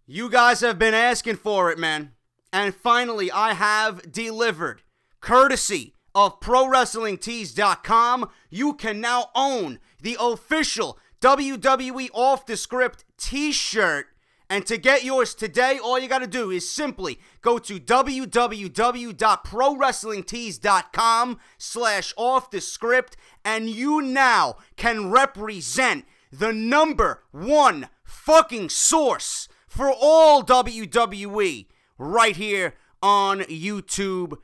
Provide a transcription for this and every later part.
You guys have been asking for it, man. And finally, I have delivered. Courtesy of ProWrestlingTees.com, you can now own the official WWE Off The Script t-shirt. And to get yours today, all you got to do is simply go to www.ProWrestlingTees.com/offthescript, and you now can represent the #1 fucking source for all WWE right here on YouTube.com.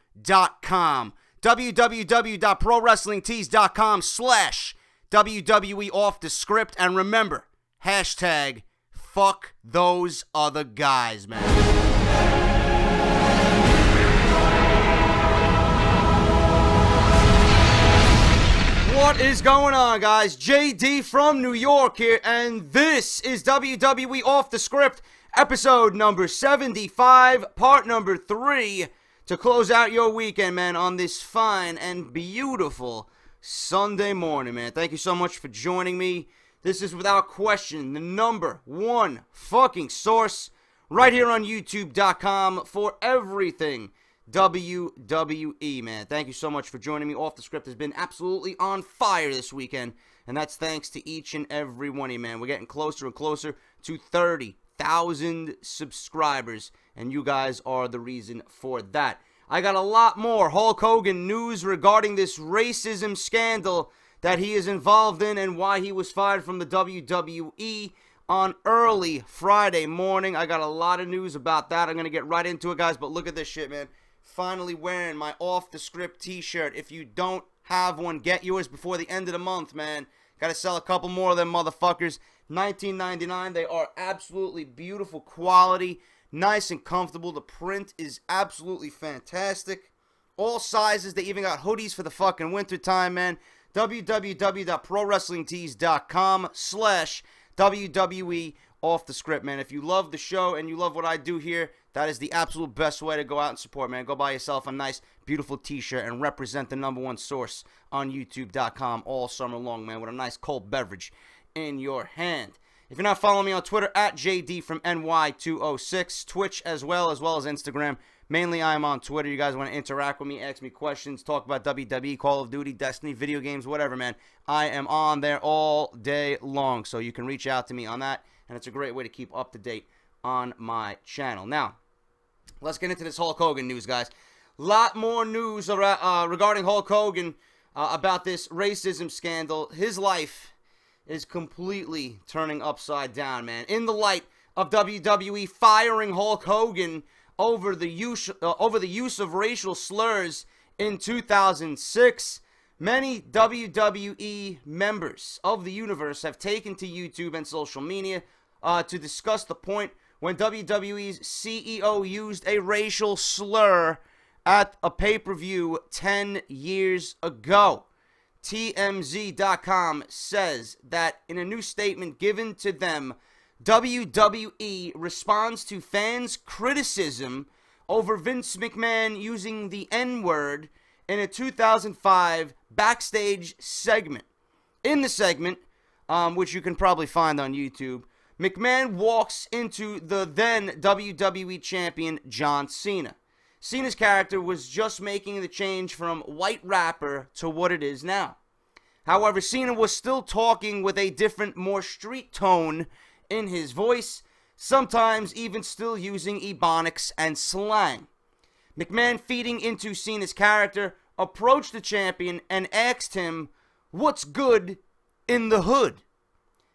www.ProWrestlingTees.com/WWE Off The Script. And remember, hashtag fuck those other guys, man. What is going on, guys? JD from New York here, and this is WWE Off The Script, episode number 75, part number 3, to close out your weekend, man, on this fine and beautiful Sunday morning, man. Thank you so much for joining me. This is without question the #1 fucking source right here on YouTube.com for everything WWE, man. Thank you so much for joining me. Off The Script has been absolutely on fire this weekend, and that's thanks to each and every one of you, man. We're getting closer and closer to 30,000 subscribers, and you guys are the reason for that. I got a lot more Hulk Hogan news regarding this racism scandal that he is involved in and why he was fired from the WWE on early Friday morning. I got a lot of news about that. I'm going to get right into it, guys, but look at this shit, man. Finally wearing my Off The Script t-shirt. If you don't have one, get yours before the end of the month, man. Got to sell a couple more of them motherfuckers. $19.99. They are absolutely beautiful quality. Nice and comfortable. The print is absolutely fantastic. All sizes. They even got hoodies for the fucking winter time, man. www.ProWrestlingTees.com/WWE Off The Script, man. If you love the show and you love what I do here, that is the absolute best way to go out and support, man. Go buy yourself a nice, beautiful t-shirt and represent the #1 source on YouTube.com all summer long, man, with a nice cold beverage in your hand. If you're not following me on Twitter, at JD from NY206, Twitch as well as Instagram. Mainly, I'm on Twitter. You guys want to interact with me, ask me questions, talk about WWE, Call of Duty, Destiny, video games, whatever, man. I am on there all day long, so you can reach out to me on that, and it's a great way to keep up to date on my channel. Now, let's get into this Hulk Hogan news, guys. Lot more news regarding Hulk Hogan about this racism scandal. His life is completely turning upside down, man. In the light of WWE firing Hulk Hogan over the use of racial slurs in 2006, many WWE members of the universe have taken to YouTube and social media to discuss the point when WWE's CEO used a racial slur at a pay-per-view 10 years ago. TMZ.com says that in a new statement given to them, WWE responds to fans' criticism over Vince McMahon using the N-word in a 2005 backstage segment. In the segment, which you can probably find on YouTube, McMahon walks into the then WWE champion John Cena. Cena's character was just making the change from white rapper to what it is now. However, Cena was still talking with a different, more street tone in his voice, sometimes even still using ebonics and slang. McMahon, feeding into Cena's character, approached the champion and asked him, "What's good in the hood?"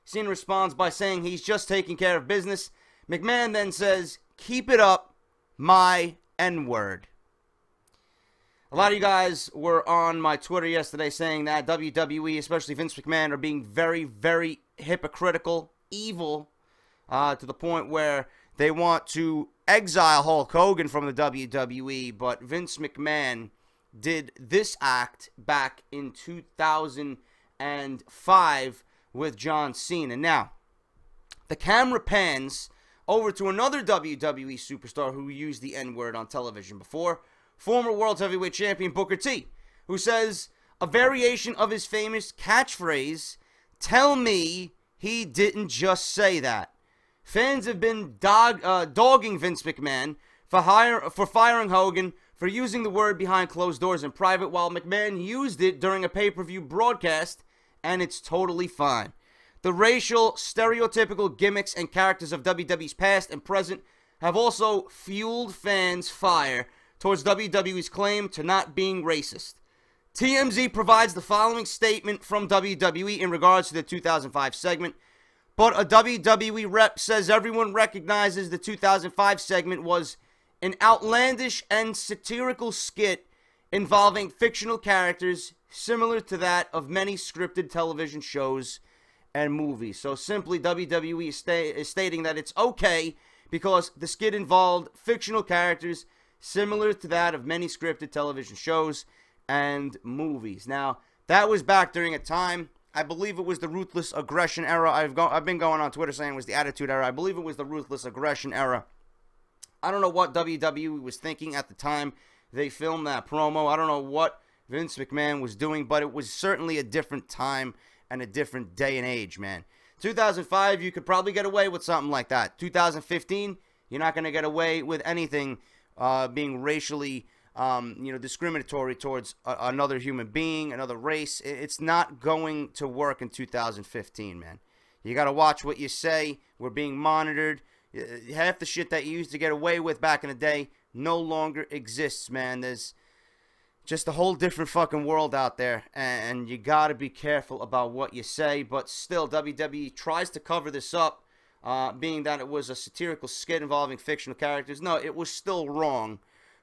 Cena responds by saying he's just taking care of business. McMahon then says, "Keep it up, my N-word." A lot of you guys were on my Twitter yesterday saying that WWE, especially Vince McMahon, are being very, very hypocritical, evil, to the point where they want to exile Hulk Hogan from the WWE, but Vince McMahon did this act back in 2005 with John Cena. Now, the camera pans over to another WWE superstar who used the N-word on television before, former World Heavyweight Champion Booker T, who says a variation of his famous catchphrase, "Tell me he didn't just say that." Fans have been dogging Vince McMahon for firing Hogan for using the word behind closed doors in private, while McMahon used it during a pay-per-view broadcast, and it's totally fine. The racial, stereotypical gimmicks and characters of WWE's past and present have also fueled fans' fire towards WWE's claim to not being racist. TMZ provides the following statement from WWE in regards to the 2005 segment, but a WWE rep says everyone recognizes the 2005 segment was an outlandish and satirical skit involving fictional characters similar to that of many scripted television shows and movies. So simply, WWE is stating that it's okay because the skit involved fictional characters similar to that of many scripted television shows and movies. Now, that was back during a time, I believe it was the Ruthless Aggression era. I've been going on Twitter saying it was the Attitude Era. I believe it was the Ruthless Aggression era. I don't know what WWE was thinking at the time they filmed that promo. I don't know what Vince McMahon was doing, but it was certainly a different time and a different day and age, man. 2005, you could probably get away with something like that. 2015, you're not going to get away with anything being racially, discriminatory towards another human being, another race. It's not going to work in 2015, man. You got to watch what you say. We're being monitored. Half the shit that you used to get away with back in the day no longer exists, man. There's just a whole different fucking world out there, and you got to be careful about what you say. But still, WWE tries to cover this up, being that it was a satirical skit involving fictional characters. No, it was still wrong.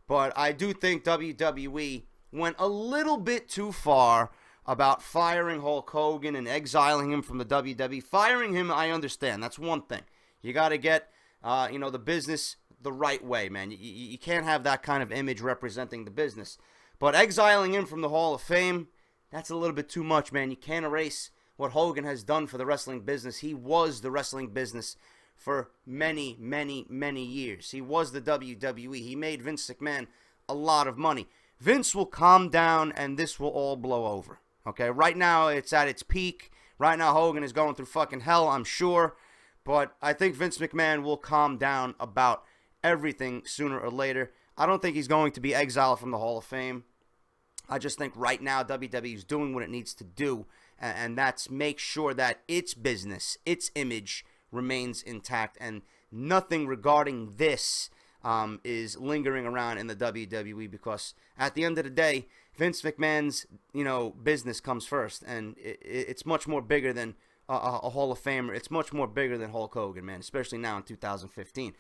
But I do think WWE went a little bit too far about firing Hulk Hogan and exiling him from the WWE. Firing him, I understand. That's one thing. You got to get, the business the right way, man. You can't have that kind of image representing the business. But exiling him from the Hall of Fame, that's a little bit too much, man. You can't erase what Hogan has done for the wrestling business. He was the wrestling business for many, many, many years. He was the WWE. He made Vince McMahon a lot of money. Vince will calm down and this will all blow over. Okay, right now it's at its peak. Right now Hogan is going through fucking hell, I'm sure. But I think Vince McMahon will calm down about everything sooner or later. I don't think he's going to be exiled from the Hall of Fame. I just think right now WWE is doing what it needs to do. And that's make sure that its business, its image remains intact. And nothing regarding this is lingering around in the WWE. Because at the end of the day, Vince McMahon's, business comes first. And it's much more bigger than a Hall of Famer. It's much more bigger than Hulk Hogan, man, especially now in 2015.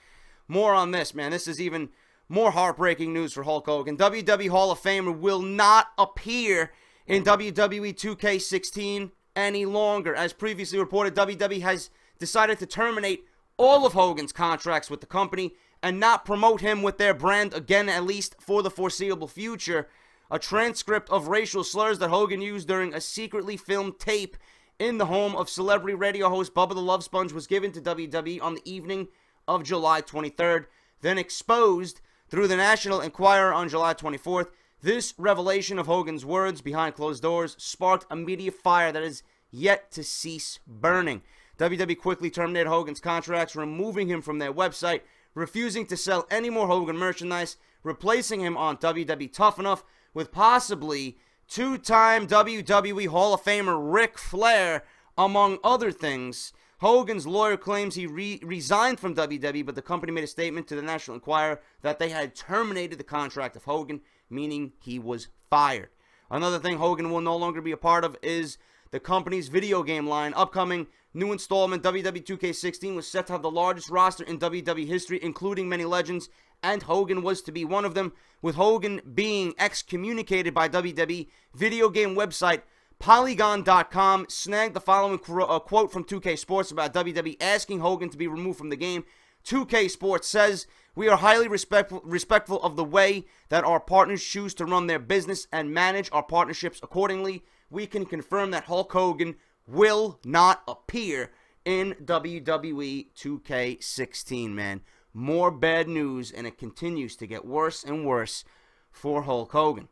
More on this, man. This is even more heartbreaking news for Hulk Hogan. WWE Hall of Famer will not appear in WWE 2K16 any longer. As previously reported, WWE has decided to terminate all of Hogan's contracts with the company and not promote him with their brand again, at least for the foreseeable future. A transcript of racial slurs that Hogan used during a secretly filmed tape in the home of celebrity radio host Bubba the Love Sponge was given to WWE on the evening of July 23rd, then exposed through the National Enquirer on July 24th. This revelation of Hogan's words behind closed doors sparked a media fire that is yet to cease burning. WWE quickly terminated Hogan's contracts, removing him from their website, refusing to sell any more Hogan merchandise, replacing him on WWE Tough Enough with possibly two-time WWE Hall of Famer Ric Flair, among other things. Hogan's lawyer claims he resigned from WWE, but the company made a statement to the National Enquirer that they had terminated the contract of Hogan, meaning he was fired. Another thing Hogan will no longer be a part of is the company's video game line. Upcoming new installment WWE 2K16 was set to have the largest roster in WWE history, including many legends, and Hogan was to be one of them. With Hogan being excommunicated by WWE, video game website Polygon.com snagged the following quote from 2K Sports about WWE asking Hogan to be removed from the game. 2K Sports says, "We are highly respectful of the way that our partners choose to run their business and manage our partnerships accordingly. We can confirm that Hulk Hogan will not appear in WWE 2K16, man." More bad news, and it continues to get worse and worse for Hulk Hogan.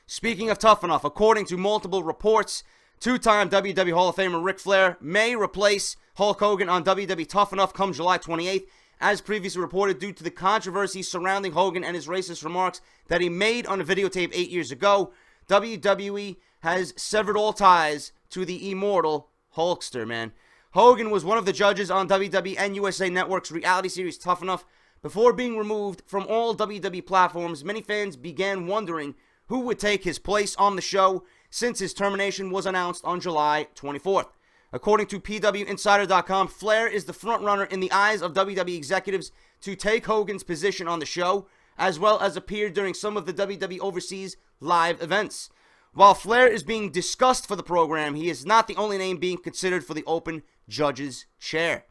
Speaking of Tough Enough, according to multiple reports, Two-time WWE Hall of Famer Ric Flair may replace Hulk Hogan on WWE Tough Enough come July 28th, as previously reported, due to the controversy surrounding Hogan and his racist remarks that he made on a videotape 8 years ago. WWE has severed all ties to the immortal Hulkster, man. Hogan was one of the judges on WWE and USA Network's reality series Tough Enough. Before being removed from all WWE platforms, many fans began wondering who would take his place on the show since his termination was announced on July 24th. According to PWInsider.com, Flair is the frontrunner in the eyes of WWE executives to take Hogan's position on the show, as well as appear during some of the WWE Overseas live events. While Flair is being discussed for the program, he is not the only name being considered for the open judge's chair.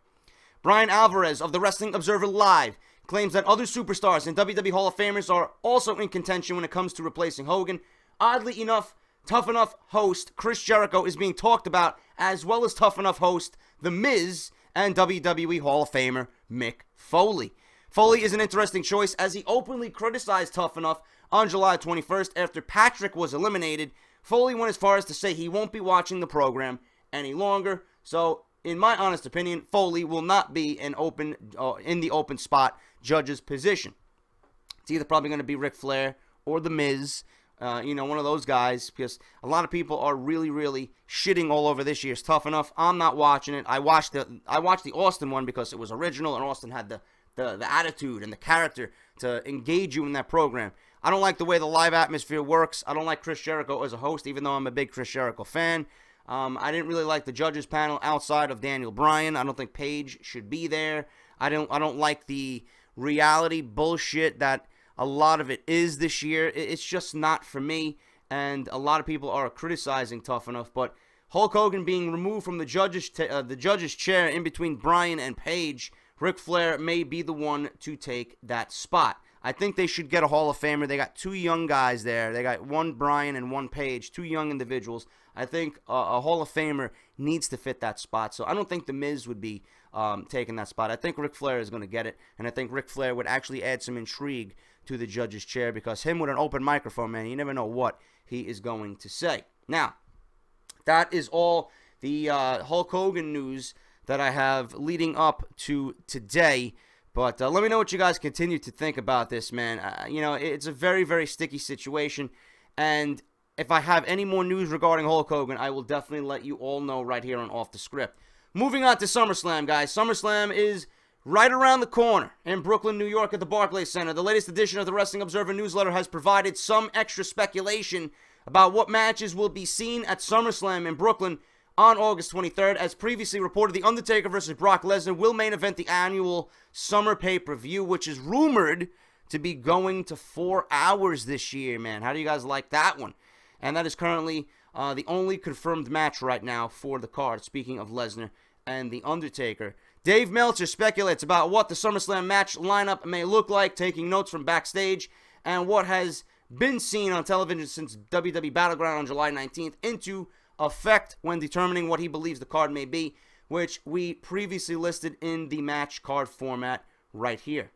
Brian Alvarez of the Wrestling Observer Live claims that other superstars and WWE Hall of Famers are also in contention when it comes to replacing Hogan. Oddly enough, Tough Enough host Chris Jericho is being talked about, as well as Tough Enough host The Miz and WWE Hall of Famer Mick Foley. Foley is an interesting choice, as he openly criticized Tough Enough on July 21st after Patrick was eliminated. Foley went as far as to say he won't be watching the program any longer. So, in my honest opinion, Foley will not be in the open spot judge's position. It's either probably going to be Ric Flair or The Miz. One of those guys, because a lot of people are really shitting all over this year's Tough Enough. I'm not watching it. I watched the Austin one because it was original, and Austin had the attitude and the character to engage you in that program. I don't like the way the live atmosphere works. I don't like Chris Jericho as a host, even though I'm a big Chris Jericho fan. I didn't really like the judges panel outside of Daniel Bryan. I don't think Paige should be there. I don't like the reality bullshit that a lot of it is this year. It's just not for me, and a lot of people are criticizing Tough Enough. But Hulk Hogan being removed from the judge's chair in between Bryan and Paige, Ric Flair may be the one to take that spot. I think they should get a Hall of Famer. They got two young guys there. They got one Bryan and one Paige, two young individuals. I think a Hall of Famer needs to fit that spot. So I don't think The Miz would be taking that spot. I think Ric Flair is going to get it, and I think Ric Flair would actually add some intrigue to the judge's chair, because him with an open microphone, man, you never know what he is going to say. Now, that is all the Hulk Hogan news that I have leading up to today. But let me know what you guys continue to think about this, man. It's a very sticky situation, and if I have any more news regarding Hulk Hogan, I will definitely let you all know right here on Off the Script. Moving on to SummerSlam, guys. SummerSlam is right around the corner in Brooklyn, New York at the Barclays Center. The latest edition of the Wrestling Observer newsletter has provided some extra speculation about what matches will be seen at SummerSlam in Brooklyn on August 23rd. As previously reported, The Undertaker versus Brock Lesnar will main event the annual Summer Pay-Per-View, which is rumored to be going to 4 hours this year, man. How do you guys like that one? And that is currently the only confirmed match right now for the card, speaking of Lesnar and The Undertaker. Dave Meltzer speculates about what the SummerSlam match lineup may look like, taking notes from backstage and what has been seen on television since WWE Battleground on July 19th into effect when determining what he believes the card may be, which we previously listed in the match card format right here.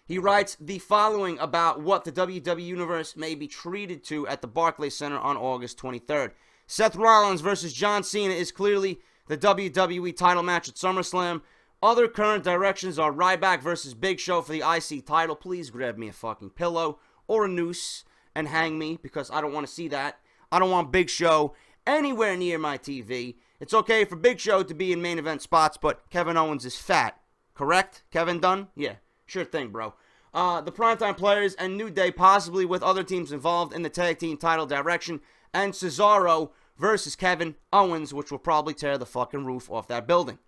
He writes the following about what the WWE Universe may be treated to at the Barclays Center on August 23rd. Seth Rollins versus John Cena is clearly the WWE title match at SummerSlam. Other current directions are Ryback versus Big Show for the IC title. Please grab me a fucking pillow or a noose and hang me, because I don't want to see that. I don't want Big Show anywhere near my TV. It's okay for Big Show to be in main event spots, but Kevin Owens is fat. Correct? Kevin Dunn? Yeah, sure thing, bro. The Primetime Players and New Day, possibly with other teams involved in the tag team title direction, and Cesaro versus Kevin Owens, which will probably tear the fucking roof off that building.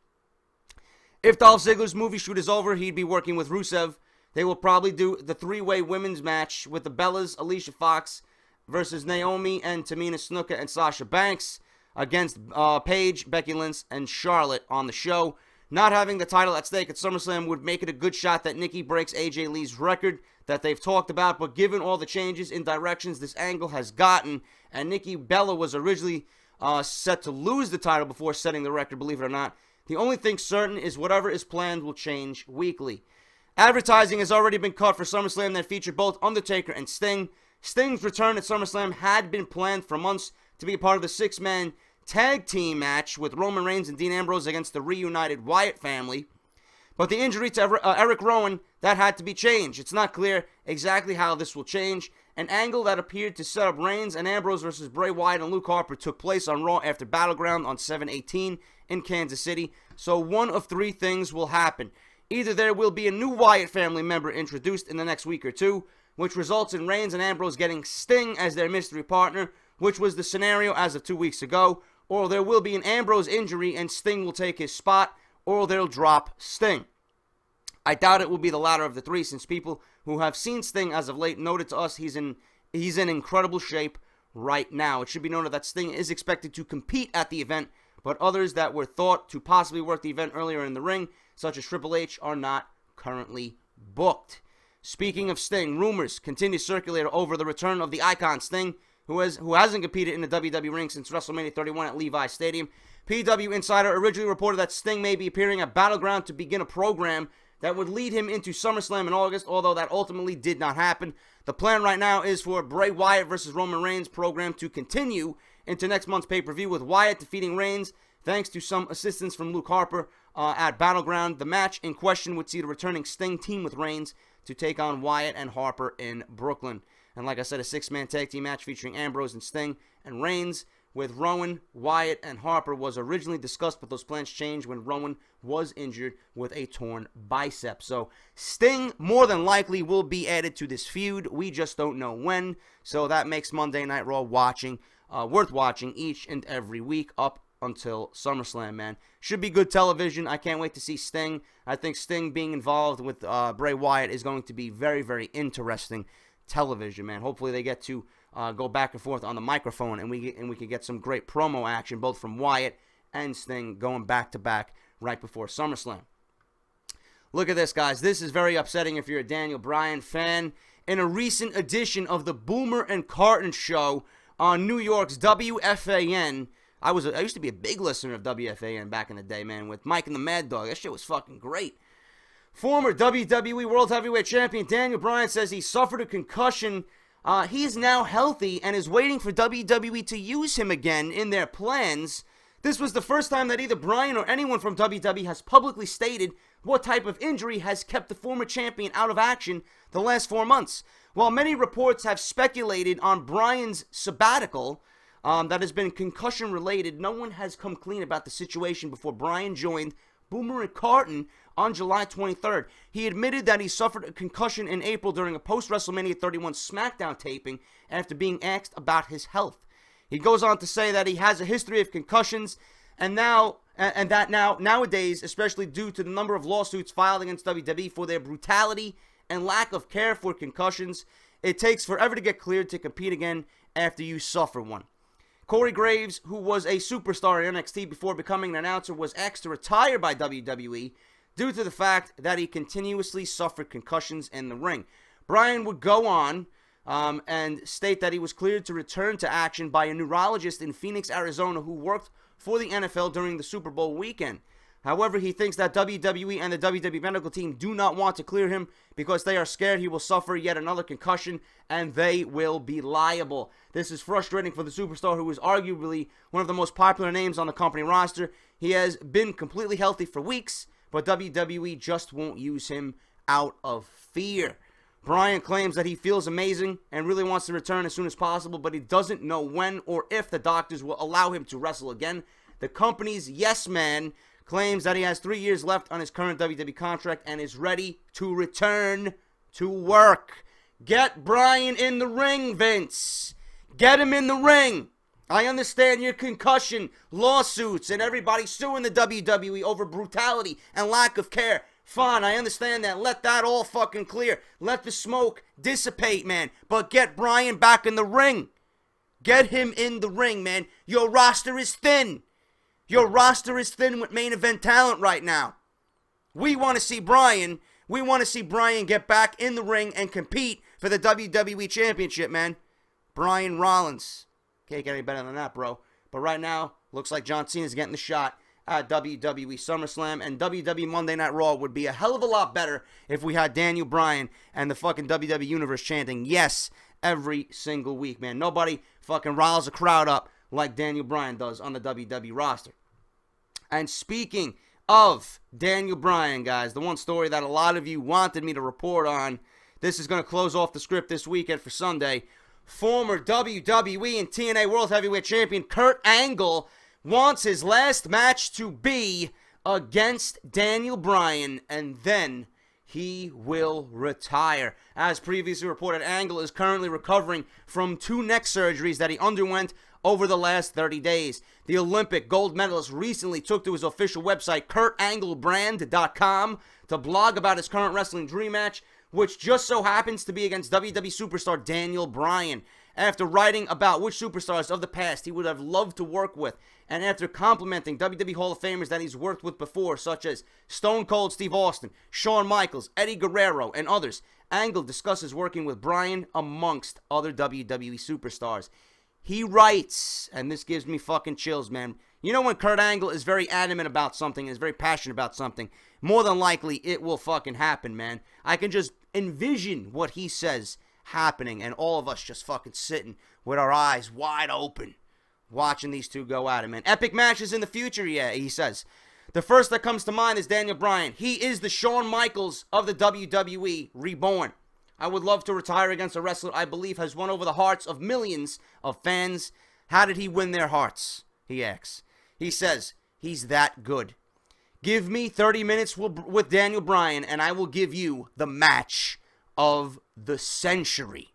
If Dolph Ziggler's movie shoot is over, he'd be working with Rusev. They will probably do the three-way women's match with the Bellas, Alicia Fox versus Naomi and Tamina Snuka and Sasha Banks against Paige, Becky Lynch, and Charlotte on the show. Not having the title at stake at SummerSlam would make it a good shot that Nikki breaks AJ Lee's record that they've talked about, but given all the changes in directions this angle has gotten, and Nikki Bella was originally set to lose the title before setting the record, believe it or not, the only thing certain is whatever is planned will change weekly. Advertising has already been cut for SummerSlam that featured both Undertaker and Sting. Sting's return at SummerSlam had been planned for months to be a part of the 6-man tag team match with Roman Reigns and Dean Ambrose against the reunited Wyatt family. But the injury to Eric Rowan, that had to be changed. It's not clear exactly how this will change. An angle that appeared to set up Reigns and Ambrose versus Bray Wyatt and Luke Harper took place on Raw after Battleground on 7/18 in Kansas City. So one of three things will happen. Either there will be a new Wyatt family member introduced in the next week or two, which results in Reigns and Ambrose getting Sting as their mystery partner, which was the scenario as of 2 weeks ago, or there will be an Ambrose injury and Sting will take his spot, or they'll drop Sting. I doubt it will be the latter of the three, since people who have seen Sting as of late noted to us he's in incredible shape right now. It should be noted that Sting is expected to compete at the event, but others that were thought to possibly work the event earlier in the ring, such as Triple H, are not currently booked. Speaking of Sting, rumors continue to circulate over the return of the icon Sting, who hasn't competed in the WWE ring since WrestleMania 31 at Levi's Stadium. PW Insider originally reported that Sting may be appearing at Battleground to begin a program that would lead him into SummerSlam in August, although that ultimately did not happen. The plan right now is for Bray Wyatt versus Roman Reigns program to continue into next month's pay-per-view, with Wyatt defeating Reigns thanks to some assistance from Luke Harper at Battleground. The match in question would see the returning Sting team with Reigns to take on Wyatt and Harper in Brooklyn. And like I said, a 6-man tag team match featuring Ambrose and Sting and Reigns with Rowan, Wyatt, and Harper was originally discussed, but those plans changed when Rowan was injured with a torn bicep. So Sting more than likely will be added to this feud. We just don't know when. So that makes Monday Night Raw worth watching each and every week up until SummerSlam, man. Should be good television. I can't wait to see Sting. I think Sting being involved with Bray Wyatt is going to be very, very interesting television, man. Hopefully they get to go back and forth on the microphone, and we can get some great promo action, both from Wyatt and Sting, going back-to-back right before SummerSlam. Look at this, guys. This is very upsetting if you're a Daniel Bryan fan. In a recent edition of the Boomer and Carton show on New York's WFAN, I used to be a big listener of WFAN back in the day, man, with Mike and the Mad Dog. That shit was fucking great. Former WWE World Heavyweight Champion Daniel Bryan says he suffered a concussion. He is now healthy and is waiting for WWE to use him again in their plans. This was the first time that either Bryan or anyone from WWE has publicly stated what type of injury has kept the former champion out of action the last 4 months. While many reports have speculated on Bryan's sabbatical that has been concussion-related, no one has come clean about the situation before Bryan joined Boomer and Carton on July 23rd. He admitted that he suffered a concussion in April during a post-WrestleMania 31 SmackDown taping after being asked about his health. He goes on to say that he has a history of concussions, and that nowadays, especially due to the number of lawsuits filed against WWE for their brutality and lack of care for concussions, it takes forever to get cleared to compete again after you suffer one. Corey Graves, who was a superstar in NXT before becoming an announcer, was asked to retire by WWE due to the fact that he continuously suffered concussions in the ring. Bryan would go on and state that he was cleared to return to action by a neurologist in Phoenix, Arizona, who worked for the NFL during the Super Bowl weekend. However, he thinks that WWE and the WWE medical team do not want to clear him because they are scared he will suffer yet another concussion and they will be liable. This is frustrating for the superstar, who is arguably one of the most popular names on the company roster. He has been completely healthy for weeks, but WWE just won't use him out of fear. Bryan claims that he feels amazing and really wants to return as soon as possible, but he doesn't know when or if the doctors will allow him to wrestle again. The company's yes man claims that he has 3 years left on his current WWE contract and is ready to return to work. Get Bryan in the ring, Vince. Get him in the ring. I understand your concussion lawsuits and everybody suing the WWE over brutality and lack of care. Fine, I understand that. Let that all fucking clear. Let the smoke dissipate, man. But get Bryan back in the ring. Get him in the ring, man. Your roster is thin. Your roster is thin with main event talent right now. We want to see Bryan. We want to see Bryan get back in the ring and compete for the WWE Championship, man. Bryan Rollins. Can't get any better than that, bro. But right now, looks like John Cena's getting the shot at WWE SummerSlam, and WWE Monday Night Raw would be a hell of a lot better if we had Daniel Bryan and the fucking WWE Universe chanting yes every single week, man. Nobody fucking riles the crowd up like Daniel Bryan does on the WWE roster. And speaking of Daniel Bryan, guys, the one story that a lot of you wanted me to report on, this is going to close off the script this weekend for Sunday. Former WWE and TNA World Heavyweight Champion Kurt Angle wants his last match to be against Daniel Bryan, and then he will retire. As previously reported, Angle is currently recovering from 2 neck surgeries that he underwent over the last 30 days. The Olympic gold medalist recently took to his official website, KurtAngleBrand.com, to blog about his current wrestling dream match, which just so happens to be against WWE superstar Daniel Bryan. After writing about which superstars of the past he would have loved to work with, and after complimenting WWE Hall of Famers that he's worked with before, such as Stone Cold Steve Austin, Shawn Michaels, Eddie Guerrero, and others, Angle discusses working with Bryan amongst other WWE superstars. He writes, and this gives me fucking chills, man. You know when Kurt Angle is very adamant about something, is very passionate about something, more than likely it will fucking happen, man. I can just envision what he says happening, and all of us just fucking sitting with our eyes wide open, watching these two go at it, man. Epic matches in the future, yeah, he says. The first that comes to mind is Daniel Bryan. He is the Shawn Michaels of the WWE reborn. I would love to retire against a wrestler I believe has won over the hearts of millions of fans. How did he win their hearts? He asks. He says, he's that good. Give me 30 minutes with Daniel Bryan, and I will give you the match of the century.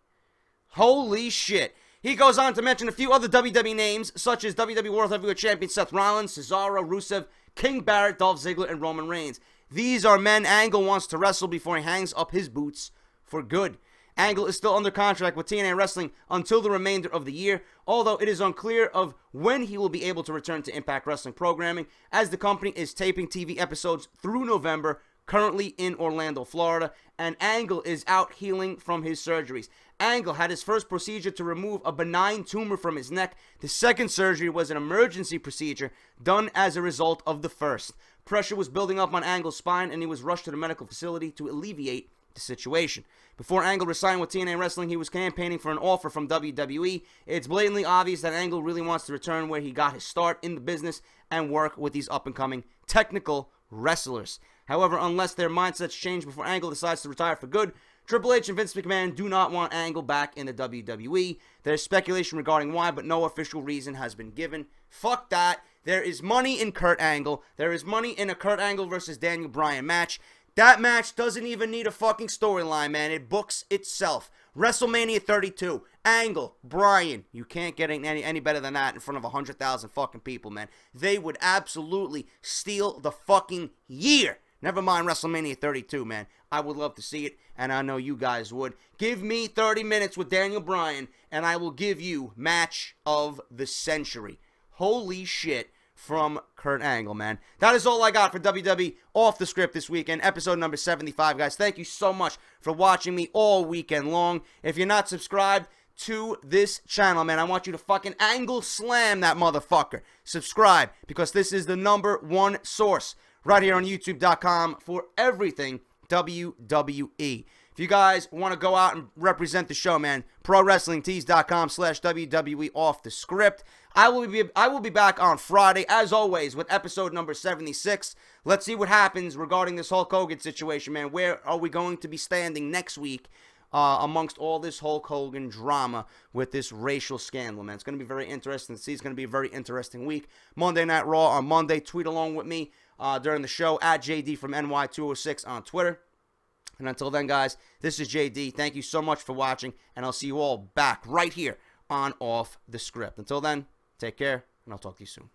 Holy shit. He goes on to mention a few other WWE names, such as WWE World Heavyweight Champion Seth Rollins, Cesaro, Rusev, King Barrett, Dolph Ziggler, and Roman Reigns. These are men Angle wants to wrestle before he hangs up his boots for good. Angle is still under contract with TNA Wrestling until the remainder of the year, although it is unclear of when he will be able to return to Impact Wrestling programming, as the company is taping TV episodes through November, currently in Orlando, Florida, and Angle is out healing from his surgeries. Angle had his first procedure to remove a benign tumor from his neck. The second surgery was an emergency procedure done as a result of the first. Pressure was building up on Angle's spine, and he was rushed to the medical facility to alleviate the situation. Before Angle resigned with TNA Wrestling, he was campaigning for an offer from WWE. It's blatantly obvious that Angle really wants to return where he got his start in the business and work with these up-and-coming technical wrestlers. However, unless their mindsets change before Angle decides to retire for good, Triple H and Vince McMahon do not want Angle back in the WWE. There's speculation regarding why, but no official reason has been given. Fuck that. There is money in Kurt Angle. There is money in a Kurt Angle versus Daniel Bryan match. That match doesn't even need a fucking storyline, man. It books itself. WrestleMania 32. Angle, Bryan. You can't get any better than that in front of 100,000 fucking people, man. They would absolutely steal the fucking year. Never mind WrestleMania 32, man. I would love to see it, and I know you guys would. Give me 30 minutes with Daniel Bryan, and I will give you match of the century. Holy shit. From Kurt Angle, man. That is all I got for WWE Off The Script this weekend, episode number 75, guys. Thank you so much for watching me all weekend long. If you're not subscribed to this channel, man, I want you to fucking Angle slam that motherfucker. Subscribe, because this is the #1 source right here on YouTube.com for everything WWE. If you guys want to go out and represent the show, man, ProWrestlingTees.com/WWE Off The Script. I will be back on Friday, as always, with episode number 76. Let's see what happens regarding this Hulk Hogan situation, man. Where are we going to be standing next week amongst all this Hulk Hogan drama with this racial scandal, man? It's going to be very interesting to see. It's going to be a very interesting week. Monday Night Raw on Monday. Tweet along with me during the show at JD from NY206 on Twitter. And until then, guys, this is JD. Thank you so much for watching, and I'll see you all back right here on Off The Script. Until then, take care, and I'll talk to you soon.